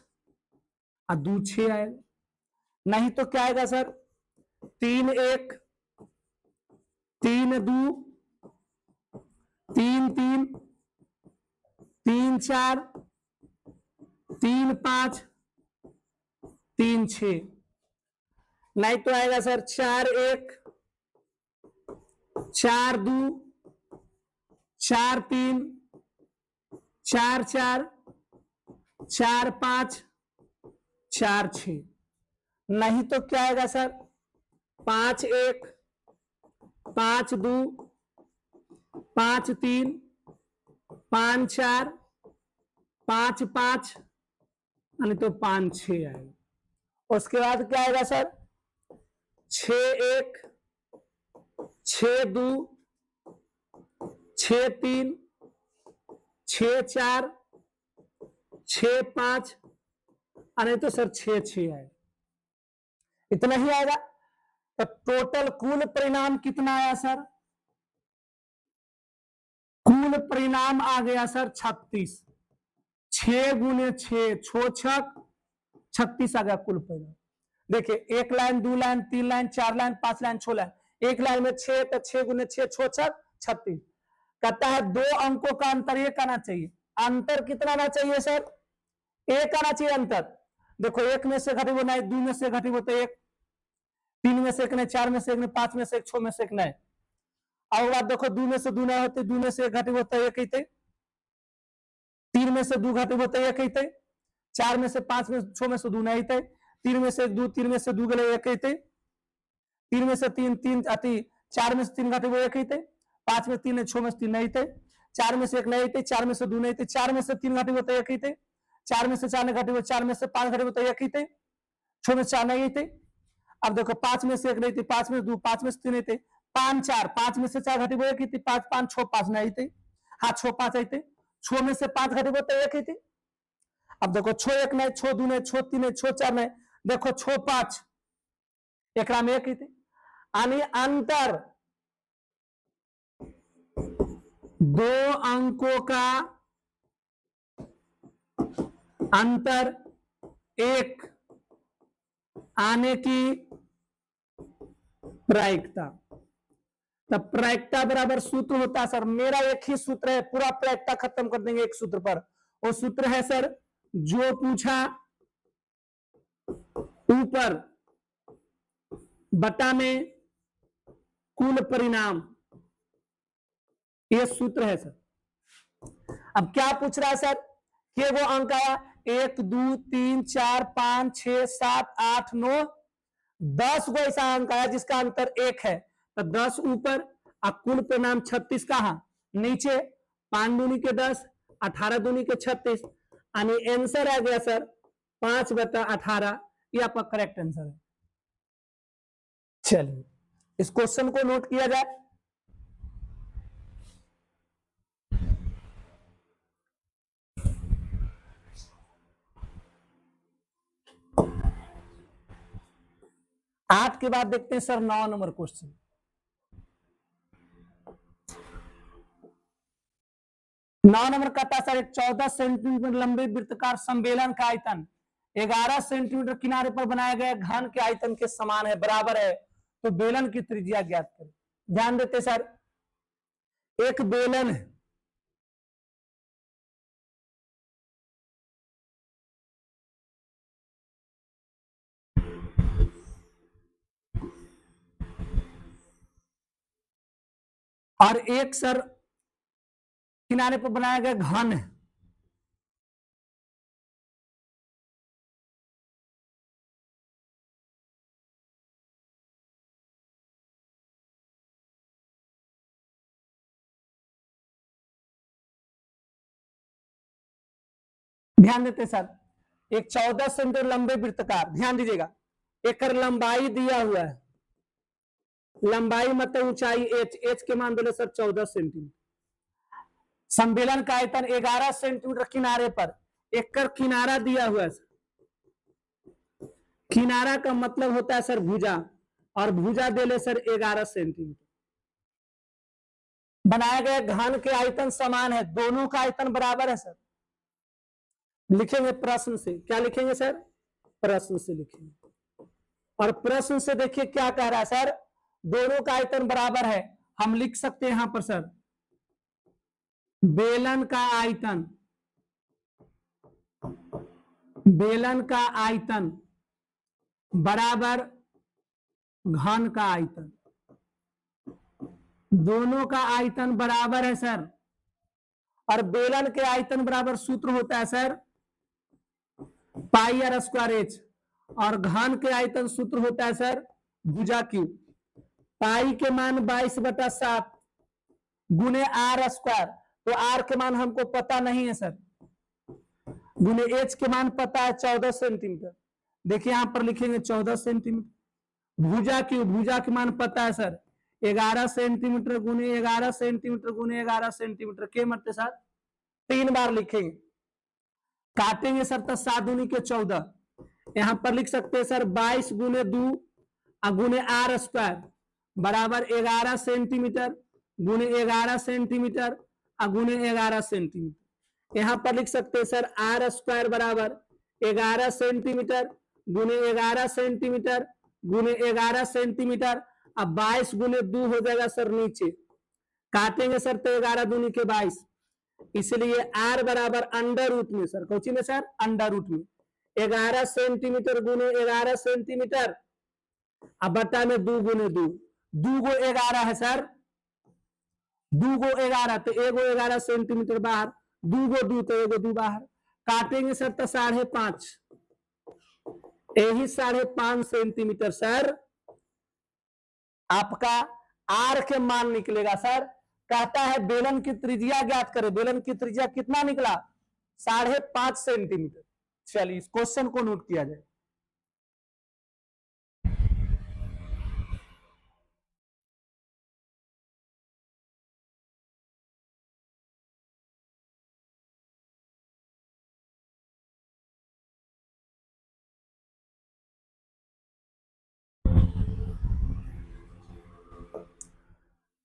और 2 6 आएगा। नहीं तो क्या आएगा सर? 3 1, 3 2, 3 3, 3 4, 3 5, 3 6। नहीं तो आएगा सर 4 1, 4 2, 4 3, 4 4, 4 5, 4 6। नहीं तो क्या आएगा सर? 5 1, 5 2, 5 3, 5 4, 5 5, नहीं तो 5 6 आएगा। उसके बाद क्या आएगा सर? 6 1, 6 2, 6 3, 6 4, 6 5, नहीं तो सर 6 6 आएगा। इतना ही आएगा। तो टोटल कुल परिणाम कितना आया सर? कुल परिणाम आ गया सर 36। 6 गुने 6 छो छक 36 आ गया कुल परिणाम। देखिए 1 line 2 line 3 line 4 line 5 line 6 line. एक लाइन में 6 तो 6 गुने 6 छो छक 36। कहता है 2 अंकों का अंतर 1 आना चाहिए। अंतर कितना आना चाहिए सर? 1 आना चाहिए अंतर। देखो 1 में से घटी नहीं, 2 में से घटी तो 1, 3 में से 1 नहीं, 4 में से 1 नहीं, 5 में से 1, 6 में से 1 नहीं। और बात देखो 2 में से 2 नहीं होते, 2 में से 1 घटी होता है 1 ही थे, 3 में से 2 घटी होता है 1 ही थे, 4 में से 5 में 6 में से 2 नहीं थे, 3 में से 2, 3 में से 2 गए 1 ही थे, 3 में से 3 3 आती, 4 में से 3 घटे वो 1 ही थे, 5 में 3 6 में से 3 नहीं थे, 4 में से 1 नहीं थे, 4 में से 2 नहीं थे, 4 में से 3 घटे होते 1 ही थे, 4 में से 4 घटे हुए, 4 में से 5 घटे होते 1 ही थे, 6 में से 4 नहीं थे। अब देखो 5 में से 1 नहीं थे, 5 में से 2, 5 में से 3 नहीं थे, 5 4, 5 में से 4 घटे हुए 1 ही थे, 5 5 6 5 नहीं थे, हाँ 6 5 आई थे, 6 में से 5 घटे होते 1 ही थे। अब देखो 6 1 नहीं, 6 2 नहीं, 6 3 नहीं, 6 4 नहीं, देखो 6 5 एक में 1 ही थे। यानी अंतर 2 अंकों का अंतर 1 आने की प्रायिकता। तब प्रायिकता बराबर सूत्र होता है सर, मेरा एक ही सूत्र है, पूरा प्रायिकता खत्म कर देंगे एक सूत्र पर। वो सूत्र है सर, जो पूछा ऊपर बटा में कुल परिणाम, ये सूत्र है सर। अब क्या पूछ रहा है सर? कि वो अंक आया 1 2 3 4 5 6 7 8 9 10 गो ऐसा अंक आया जिसका अंतर 1 है, तो 10 ऊपर और कुल परिणाम 36 कहा नीचे, 5 दूनी के 10, 18 दूनी के 36, यानी आंसर आ गया सर 5/18। ये आपका करेक्ट आंसर है। चलिए इस क्वेश्चन को नोट किया जाए। आठ के बाद देखते हैं सर 9 नंबर क्वेश्चन। 9 नंबर कहता है सर एक 14 सेंटीमीटर लंबे वृत्तकार सम्मेलन का आयतन 11 सेंटीमीटर किनारे पर बनाया गया घन के आयतन के समान है, बराबर है, तो बेलन की त्रिज्या ज्ञात करें। ध्यान देते सर, एक बेलन है, और एक सर किनारे पर बनाया गया घन है। ध्यान देते सर, एक 14 सेंटीमीटर लंबे वृत्तकार, ध्यान दीजिएगा, एक लंबाई दिया हुआ है, लंबाई मतलब ऊंचाई एच के मान बोले सर 14 सेंटीमीटर, सम्मेलन का आयतन 11 सेंटीमीटर किनारे पर, एक कर किनारा दिया हुआ है। किनारा का मतलब होता है सर भुजा, और भुजा दे ले सर 11 सेंटीमीटर। बनाया गया घन के आयतन समान है, दोनों का आयतन बराबर है सर। लिखेंगे प्रश्न से, क्या लिखेंगे सर? प्रश्न से लिखेंगे। और प्रश्न से देखिए क्या कह रहा है सर, दोनों का आयतन बराबर है। हम लिख सकते हैं यहां पर सर बेलन का आयतन, बेलन का आयतन बराबर घन का आयतन, दोनों का आयतन बराबर है सर। और बेलन के आयतन बराबर सूत्र होता है sir pi r square h, और घन के आयतन सूत्र होता है सर भुजा क्यू। पाई के मान 22/7 गुने आर स्क्वायर, तो आर के मान हमको पता नहीं है सर, गुने एच के मान पता है 14 सेंटीमीटर। देखिए यहां पर लिखेंगे 14 सेंटीमीटर। भुजा क्यू, भुजा के मान पता है सर 11 सेंटीमीटर गुने 11 सेंटीमीटर गुने 11 सेंटीमीटर के मरते सर 3 बार लिखेंगे। काटेंगे सर तो 7 दूनी के 14, यहां पर लिख सकते हैं सर 22 गुने 2 गुने आर स्क्वायर बराबर 11 सेंटीमीटर गुने 11 सेंटीमीटर गुने 11 सेंटीमीटर। यहां पर लिख सकते हैं सर आर स्क्वायर बराबर 11 सेंटीमीटर गुने 11 सेंटीमीटर गुने 11 सेंटीमीटर। अब 22 गुने 2 हो जाएगा सर नीचे, काटेंगे सर तो 11 दूनी के 22, इसलिए आर बराबर अंडर रूट में सर, कौची में सर? अंडर रूट में 11 सेंटीमीटर गुने 11 सेंटीमीटर, अब बता में 2 गुने 2, 2 गो 11 है सर, 2 गो 11 तो एगो 11 सेंटीमीटर बाहर, 2 गो 2 तो एगो 2 बाहर, काटेंगे सर तो 5.5, यही 5.5 सेंटीमीटर सर आपका आर के मान निकलेगा सर। कहता है बेलन की त्रिज्या ज्ञात करें, बेलन की त्रिज्या कितना निकला? 5.5 सेंटीमीटर। चलिए इस क्वेश्चन को नोट किया जाए।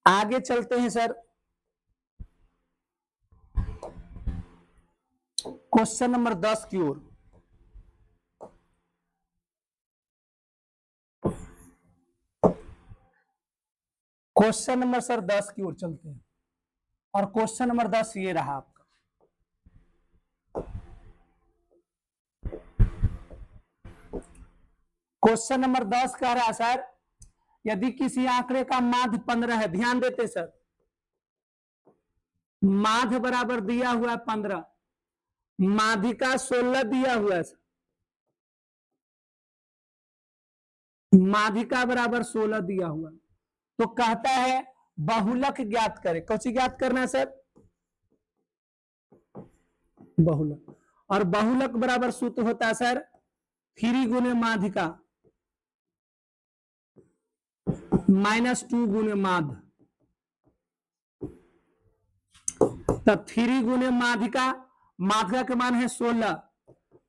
आगे चलते हैं सर क्वेश्चन नंबर 10 की ओर। क्वेश्चन नंबर सर 10 की ओर चलते हैं, और क्वेश्चन नंबर 10 ये रहा आपका। क्वेश्चन नंबर 10 कह रहा है सर यदि किसी आंकड़े का माध्य 15 है, ध्यान देते सर, माध्य बराबर दिया हुआ है 15, माध्यिका 16 दिया हुआ है, माध्यिका बराबर 16 दिया हुआ, तो कहता है बहुलक ज्ञात करें। कौन सी ज्ञात करना है सर? बहुलक। और बहुलक बराबर सूत्र होता है सर 3 गुने माध्यिका -2 गुने माध्य। तब 3 गुने माध्यिका, माध्यिका के मान है 16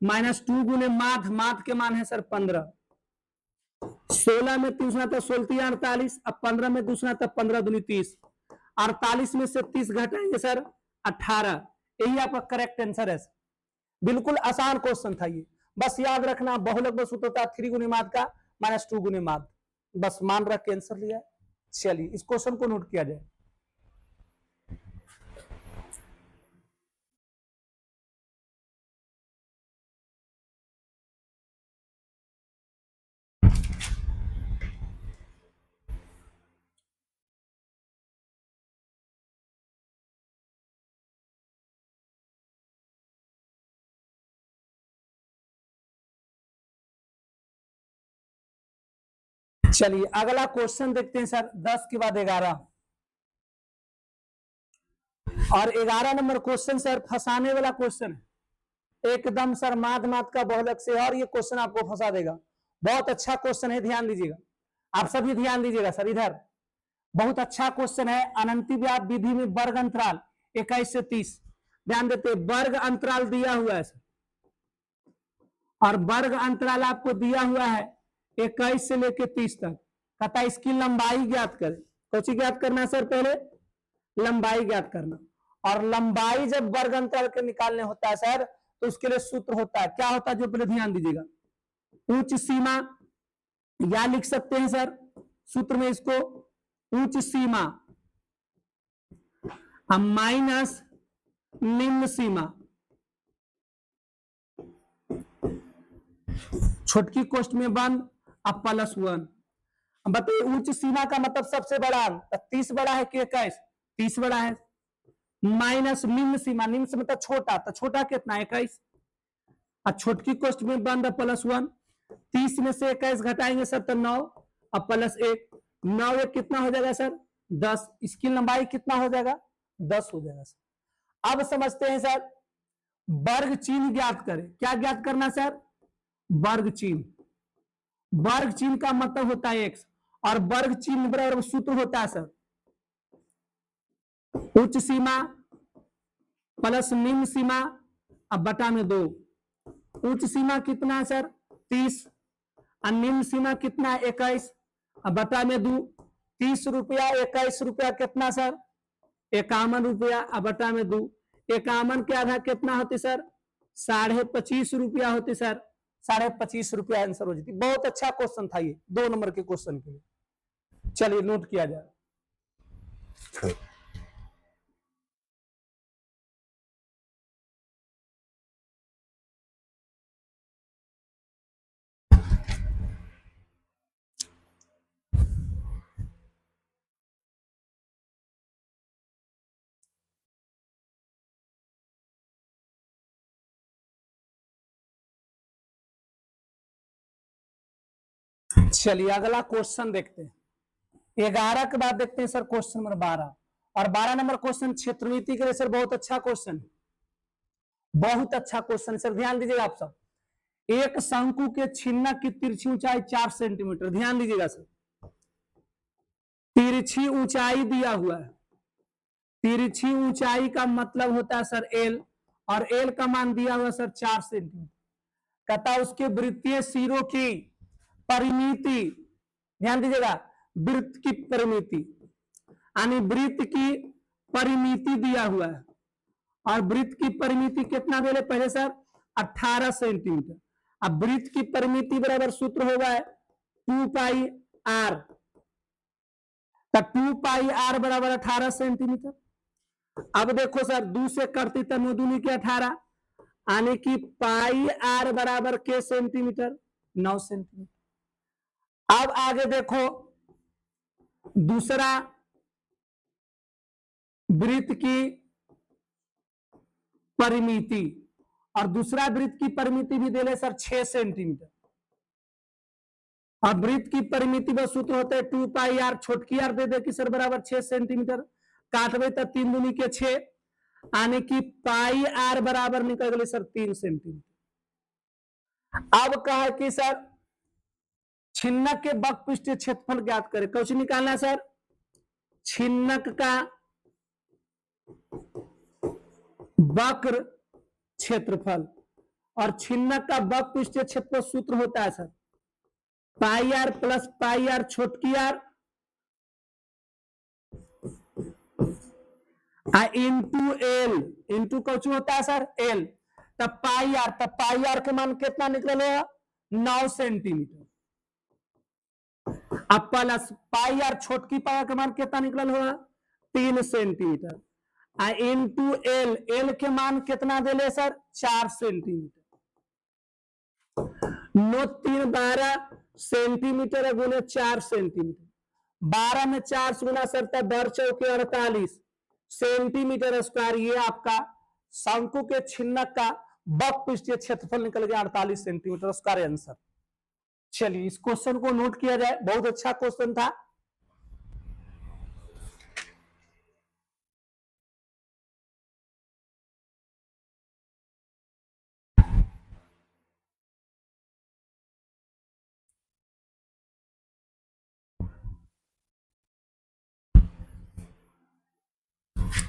-2 गुने माध्य, माध्य के मान है सर 15। 16 में 3 गुना तो 16 48, अब 15 में दूसरा तब 15 दूनी 30, 48 में से 30 घटाएंगे सर 18। यही आपका करेक्ट आंसर है। बिल्कुल आसान क्वेश्चन था ये, बस याद रखना बहुलक बस होता है 3 गुने माध्य का -2 गुने माध्य, बस मान रख के आंसर लिया। चलिए इस क्वेश्चन को नोट किया जाए। चलिए अगला क्वेश्चन देखते हैं सर, 10 के बाद 11 और 11 नंबर क्वेश्चन सर फंसाने वाला क्वेश्चन है एकदम सर, माध माध का बहुलक से, और ये क्वेश्चन आपको फंसा देगा। बहुत अच्छा क्वेश्चन है, ध्यान दीजिएगा, आप सभी ध्यान दीजिएगा सर। इधर बहुत अच्छा क्वेश्चन है, अनंती व्याप विधि में वर्ग अंतराल 21 से 30, ध्यान देते वर्ग अंतराल दिया हुआ है सर, और वर्ग अंतराल आपको दिया हुआ है 21 से लेकर 30 तक। कहता है इसकी लंबाई ज्ञात करें। कौन सी ज्ञात करना है सर? पहले लंबाई ज्ञात करना, और लंबाई जब वर्ग अंतराल के निकालने होता है सर तो उसके लिए सूत्र होता है, क्या होता है जो पहले ध्यान दीजिएगा, उच्च सीमा, या लिख सकते हैं सर सूत्र में इसको उच्च सीमा माइनस निम्न सीमा, छोटकी कोष्ठ में बंद अब +1। बताइए उच्च सीमा का मतलब सबसे बड़ा अंक, 30 बड़ा है कि 21? 30 बड़ा है, माइनस निम्न सीमा, निम्न से मतलब छोटा, तो छोटा कितना 21, और छोटकी कोष्ठ में बंद +1। 30 में से 21 घटाएंगे सर तो 9, अब +1, 9 एक कितना हो जाएगा सर? 10। इसकी लंबाई कितना हो जाएगा? 10 हो जाएगा सर। अब समझते हैं सर वर्ग चिन्ह ज्ञात करें। क्या ज्ञात करना सर? वर्ग चिन्ह। वर्ग चिन्ह का मतलब होता है x, और वर्ग चिन्ह बराबर सूत्र होता है सर उच्च सीमा प्लस निम्न सीमा अब बटा में 2। उच्च सीमा कितना है सर? 30, और निम्न सीमा कितना है? 21, अब बटा में 2। 30 रुपया 21 रुपया कितना सर? 51 रुपया, अब बटा में 2। 51 के आधा कितना होती सर? 25.5 रुपया होती सर, 25.5 रुपया आंसर हो जाती। बहुत अच्छा क्वेश्चन था ये 2 नंबर के क्वेश्चन के लिए। चलिए नोट किया जाए। चलिए अगला क्वेश्चन देखते हैं, 11 के बाद देखते हैं सर क्वेश्चन नंबर 12, और 12 नंबर क्वेश्चन क्षेत्रनीति के लिए सर बहुत अच्छा क्वेश्चन, बहुत अच्छा क्वेश्चन सर, ध्यान दीजिएगा आप सब। एक शंकु के छिन्नक की तिरछी ऊंचाई 4 सेंटीमीटर, ध्यान दीजिएगा सर, तिरछी ऊंचाई दिया हुआ है। तिरछी ऊंचाई का मतलब होता है सर एल, और एल का मान दिया हुआ सर 4 सेंटीमीटर। कहता उसके वृत्तीय सिरों की परिमिति, ध्यान दीजिएगा, वृत्त की परिमिति, यानी वृत्त की परिमिति दिया हुआ है, और वृत्त की परिमिति कितना दे पहले सर? 18 सेंटीमीटर। अब वृत्त की परिमिति बराबर सूत्र होगा 2πr, तो 2πr बराबर 18 सेंटीमीटर। अब देखो सर 2 से करती तो 9 दूनी के 18, यानी कि πr बराबर के सेंटीमीटर? 9 सेंटीमीटर। अब आगे देखो दूसरा वृत्त की परिमिति, और दूसरा वृत्त की परिमिति भी दे ले सर 6 सेंटीमीटर, अब वृत्त की परिमिति व सूत्र होता है 2 पाई आर, छोटकी आर दे दे कि सर बराबर 6 सेंटीमीटर, काटबे तो 3 दूनी के 6, आने की पाई आर बराबर निकल गए सर 3 सेंटीमीटर। अब कहा कि सर छिन्नक के वक्र पृष्ठीय क्षेत्रफल ज्ञात करें। क्वेश्चन निकालना सर, छिन्नक का वक्र क्षेत्रफल, और छिन्नक का वक्र पृष्ठीय क्षेत्रफल सूत्र होता है sir pi r plus pi r छोटकी r into l, into question होता है सर एल, तब पाई आर के मान कितना निकलेगा 9 सेंटीमीटर। अब प्लस पाई आर छोटकी पाई आर के मान कितना निकल होगा 3 सेंटीमीटर, इंटू एल, एल के मान कितना दे ले सर 4 सेंटीमीटर। 9 3 12 सेंटीमीटर गुने 4 सेंटीमीटर, 12 में 4 से गुना सर तब 12 चौके 48 सेंटीमीटर स्क्वायर। ये आपका शंकु के छिन्नक का वक्र पृष्ठीय क्षेत्रफल निकल गया 48 सेंटीमीटर स्क्वायर आंसर। चलिए इस क्वेश्चन को नोट किया जाए, बहुत अच्छा क्वेश्चन था।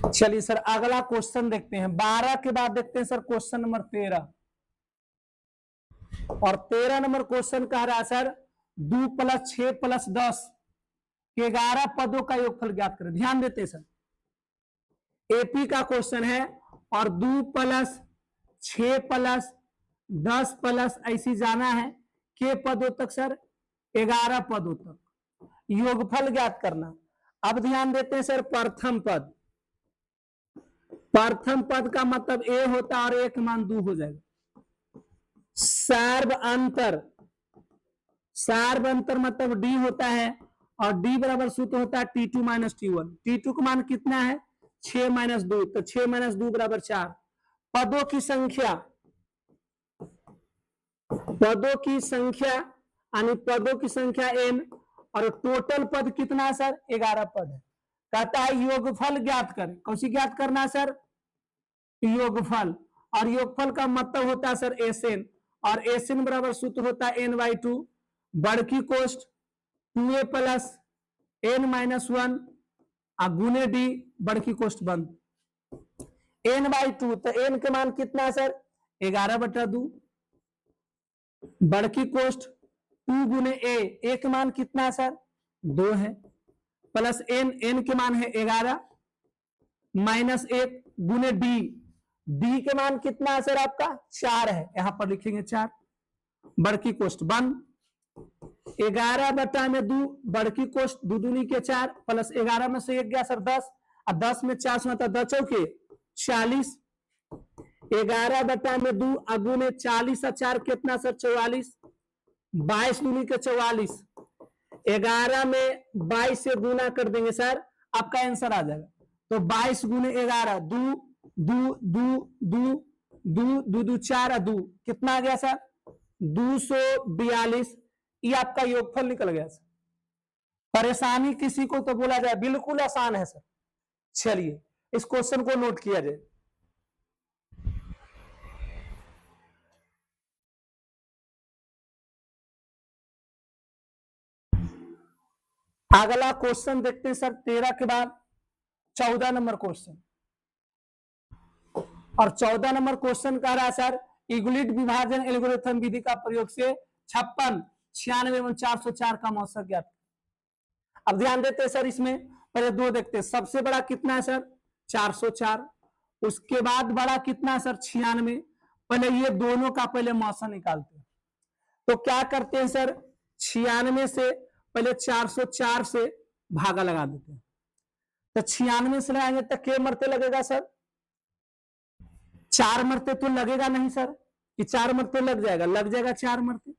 चलिए सर अगला क्वेश्चन देखते हैं, 12 के बाद देखते हैं सर क्वेश्चन नंबर 13, और 13 नंबर क्वेश्चन कह रहा है सर 2 + 6 + 10 के 11 पदों का योगफल ज्ञात करें। ध्यान देते हैं सर, एपी का क्वेश्चन है और 2 + 6 + 10 + ऐसी जाना है के पदों तक सर 11 पदों तक योगफल ज्ञात करना। अब ध्यान देते हैं सर, प्रथम पद, प्रथम पद का मतलब ए होता है और एक मान 2 हो जाएगा। सार्व अंतर, सार्व अंतर मतलब डी होता है और डी बराबर सूत्र होता है T2 - T1। T2 का मान कितना है 6 - 2, तो 6 - 2 = 4। पदों की संख्या, पदों की संख्या यानी पदों की संख्या n, और टोटल पद कितना है सर 11 पद है। कहता है योगफल ज्ञात करें। कौन सी ज्ञात करना है सर योगफल, और योगफल का मतलब होता है सर SN, और SN बराबर सूत्र होता है n/2 बड़की कोष्ठ 2a + n - 1 गुने डी बड़की कोष्ठ बंद n/2, तो n के मान कितना है सर 11/2 बड़की कोष्ठ 2 गुने a के मान कितना है सर 2 है, प्लस n के मान है 11 -1 गुने डी के मान कितना है सर आपका 4 है, यहां पर लिखेंगे 4 बड़की कोष्ठ बंद 11/2 बड़की कोष्ठ 2 दूनी के 4 प्लस 11 में से 1 गया सर 10, और 10 में 4 से मतलब 10 चौके 40, 11/2 अगुने 40 और 4 कितना सर 44, 22 दूनी के 44, 11 में 22 से गुना कर देंगे सर आपका आंसर आ जाएगा। तो 22 गुने 11 2 2 2 2 2 2 2 4 2 कितना आ गया सर 242। ये आपका योगफल निकल गया सर। परेशानी किसी को तो बोला जाए बिल्कुल आसान है सर। चलिए इस क्वेश्चन को नोट किया जाए। अगला क्वेश्चन देखते हैं सर 13 के बाद 14 नंबर क्वेश्चन, और 14 नंबर क्वेश्चन कह रहा है सर यूक्लिड विभाजन एल्गोरिथम विधि का प्रयोग से 56 96 एवं 404 का औसत ज्ञात। अब ध्यान देते हैं सर, इसमें पहले दो देखते हैं, सबसे बड़ा कितना है सर 404, उसके बाद बड़ा कितना है सर 96। पहले ये दोनों का पहले औसत निकालते हैं। तो क्या करते हैं सर 96 से पहले 404 से भागा लगा देते हैं। तो 96 से लगाएंगे तो क्या मरते लगेगा सर 4 मरते तो लगेगा नहीं सर कि 4 मरते लग जाएगा, लग जाएगा 4 मरते।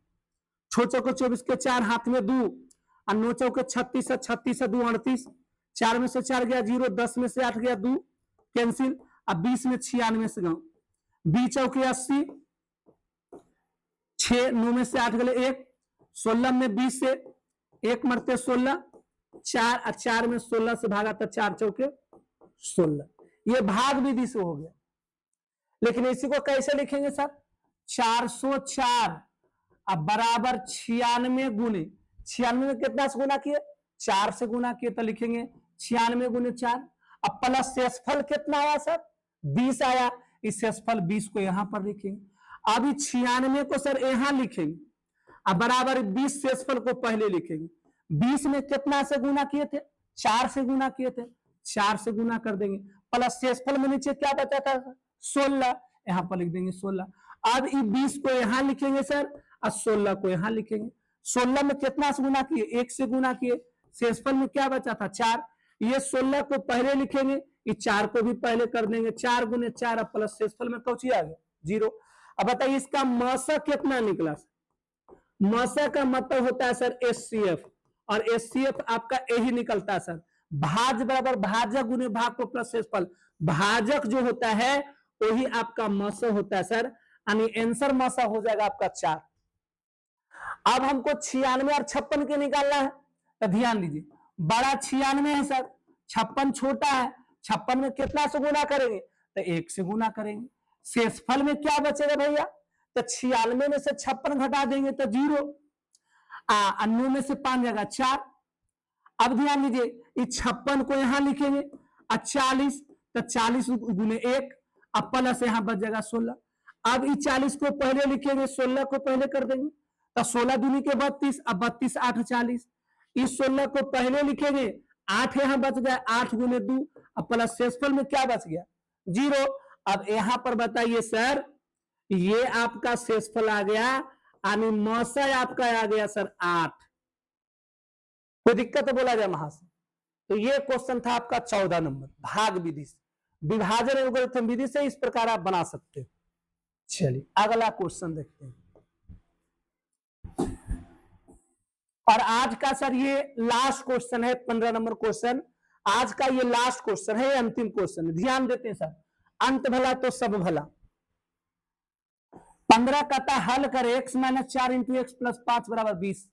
छोचो को 24 के 4 हाथ में 2 और 9 चौके 36 है, 36 है 2 38, 4 में से 4 गया 0, 10 में से 8 गया 2 कैंसिल, अब 20 में 96 से गाँव 20 चौके 80, 6 9 में से 8 गए 1, 16 में 20 से 1 मरते 16, 4 और 4 में 16 से भागा तो 4 चौके 16। ये भाग विधि से हो गया। लेकिन इसी को कैसे लिखेंगे सर? 404 अब बराबर 96 गुने 96 में कितना से गुना किए? 4 से गुना किए तो लिखेंगे 96 गुने 4। अब प्लस शेषफल कितना आया सर? 20 आया। इस शेषफल 20 को यहां पर लिखेंगे। अभी 96 को सर यहां लिखेंगे, अब बराबर 20 शेषफल को पहले लिखेंगे। 20 में कितना से गुना किए थे? 4 से गुना किए थे, 4 से गुना कर देंगे। प्लस शेषफल में नीचे क्या बचा था? 16, यहां पर लिख देंगे 16। अब 20 को यहां लिखेंगे सर और 16 को यहां लिखेंगे। 16 में कितना से गुना किए? 1 से गुना किए। शेषफल में क्या बचा था? 4। ये 16 को पहले लिखेंगे, ये 4 को भी पहले कर देंगे। 4 गुने 4 प्लस शेषफल में कौची आ गया? 0। अब बताइए इसका मौसा कितना निकला? मौसा का मतलब होता है सर एचसीएफ, और एचसीएफ आपका यही निकलता है सर, भाज बराबर भाजक गुने भाग को प्लस शेषफल। भाजक जो होता है वही आपका मौसा होता है सर, यानी आंसर मौसा हो जाएगा आपका 4। अब हमको 96 और 56 के निकालना है, तो ध्यान दीजिए, बड़ा 96 है सर, 56 छोटा है। 56 में कितना से गुना करेंगे? तो 1 से गुना करेंगे। शेषफल में क्या बचेगा भैया? तो 96 में से 56 घटा देंगे तो 0। 9 में से 5 जाएगा 4। अब ध्यान दीजिए, इस 56 को यहां लिखेंगे और 40, तो 40 गुने 1, अब प्लस यहां बच जाएगा 16। अब इस 40 को पहले लिखेंगे, 16 को पहले कर देंगे, तो 16 दूनी के 32, अब 32 8 40। इस 16 को पहले लिखेंगे, 8 यहां बच गया, 8 गुने 2, अब प्लस शेषफल में क्या बच गया? 0। अब यहां पर बताइए सर, ये आपका शेषफल आ गया, यानी मौसा आपका आ गया सर 8। कोई दिक्कत है बोला जाए महाशय? तो ये क्वेश्चन था आपका 14 नंबर, भाग विधि से, विभाजन एल्गोरिथम विधि से इस प्रकार आप बना सकते हो। चलिए अगला क्वेश्चन देखते हैं। और आज का सर ये लास्ट क्वेश्चन है, 15 नंबर क्वेश्चन। आज का ये लास्ट क्वेश्चन है, अंतिम क्वेश्चन है। ध्यान देते हैं सर, अंत भला तो सब भला। 15 कहता हल कर x - 4 इंटू एक्स प्लस 5 बराबर 20।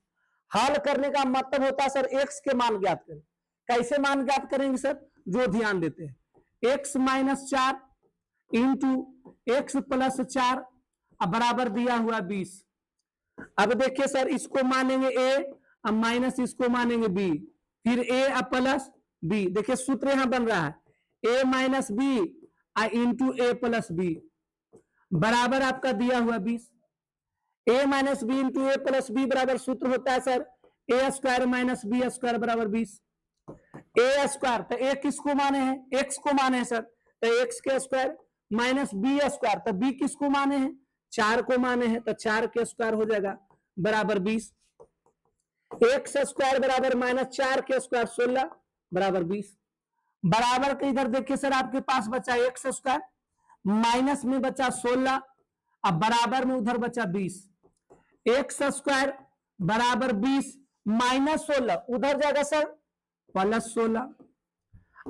हल करने का मतलब होता है सर x के मान ज्ञात करें। कैसे मान ज्ञात करेंगे सर? जो ध्यान देते हैं, x - 4 इंटू एक्स प्लस 4 बराबर दिया हुआ 20। अब देखिए सर, इसको मानेंगे a, अब माइनस इसको मानेंगे b, फिर a अब प्लस b। देखिए सूत्र यहां बन रहा है, a minus b into a plus b बराबर आपका दिया हुआ 20। a minus b into a plus b बराबर सूत्र होता है sir a square minus b square बराबर 20। ए स्क्वायर तो ए किसको माने हैं? एक्स को माने हैं सर, तो एक्स के स्क्वायर माइनस बी स्क्वायर, तो बी किसको माने हैं? 4 को माने हैं, तो 4 के स्क्वायर हो जाएगा बराबर 20। एक्स स्क्वायर बराबर माइनस 4 के स्क्वायर 16 बराबर 20। बराबर के इधर देखिए सर, आपके पास बचा एक्स स्क्वायर, माइनस में बचा 16, अब बराबर में उधर बचा 20। एक्स स्क्वायर बराबर 20 माइनस 16 उधर जाएगा सर प्लस 16।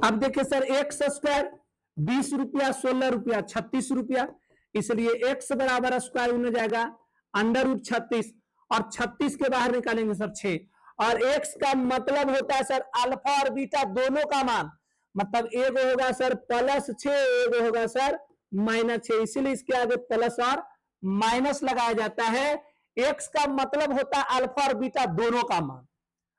अब देखिए सर, एक्स स्क्वायर 20 रुपया, 16 रुपया 36 रुपया, इसलिए एक्स बराबर स्क्वायर में जाएगा अंडर रूट 36, और 36 के बाहर निकालेंगे सर 6। और एक्स का मतलब होता है सर अल्फा और बीटा दोनों का मान, मतलब एक होगा सर प्लस 6, एक होगा सर माइनस 6, इसीलिए इसके आगे प्लस और माइनस लगाया जाता है। एक्स का मतलब होता है अल्फा और बीटा दोनों का मान,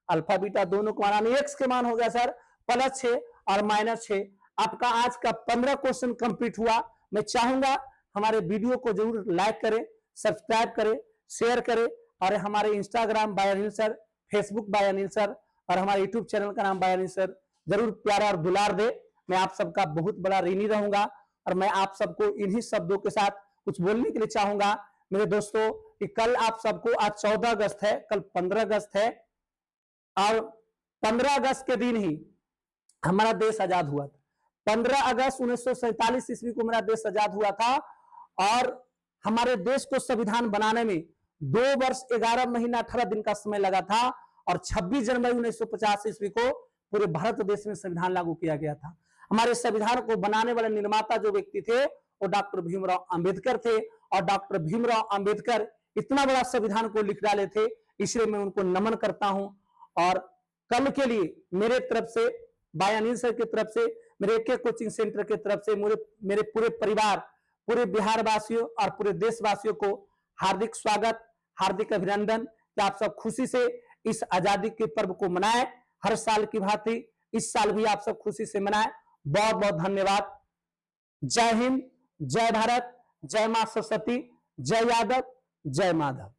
अल्फा बीटा दोनों का मान, एक्स के मान हो गया सर प्लस 6 और माइनस 6। आपका आज का 15 क्वेश्चन कंप्लीट हुआ। मैं चाहूंगा हमारे वीडियो को जरूर लाइक करें, सब्सक्राइब करें, शेयर करें, और हमारे Instagram by Anil sir, Facebook by Anil sir, और हमारे यूट्यूब चैनल का नाम बाय अनिल सर, जरूर प्यारा और दुलार दे। मैं आप सबका बहुत बड़ा ऋणी रहूंगा, और मैं आप सबको इन्हीं शब्दों के साथ कुछ बोलने के लिए चाहूंगा मेरे दोस्तों, कि कल आप सबको, आज 14 अगस्त है, कल 15 अगस्त है, और 15 अगस्त के दिन ही हमारा देश आजाद हुआ था। 15 अगस्त 1947 ईस्वी को हमारा देश आजाद हुआ था, और हमारे देश को संविधान बनाने में 2 वर्ष 11 महीना 18 दिन का समय लगा था, और 26 जनवरी 1950 ईस्वी को पूरे भारत देश में संविधान लागू किया गया था। हमारे संविधान को बनाने वाले निर्माता जो व्यक्ति थे वो डॉक्टर भीमराव अंबेडकर थे, और डॉक्टर भीमराव अंबेडकर इतना बड़ा संविधान को लिख डाले थे, इसलिए मैं उनको नमन करता हूं। और कल के लिए मेरे तरफ से, बाय अनिल सर की तरफ से, मेरे एक कोचिंग सेंटर की तरफ से, मेरे पूरे परिवार, पूरे बिहार वासियों और पूरे देशवासियों को हार्दिक स्वागत, हार्दिक अभिनंदन कि आप सब खुशी से इस आजादी के पर्व को मनाएं। हर साल की भांति इस साल भी आप सब खुशी से मनाएं। बहुत बहुत धन्यवाद। जय हिंद, जय भारत, जय मां सरस्वती, जय यादव, जय माधव।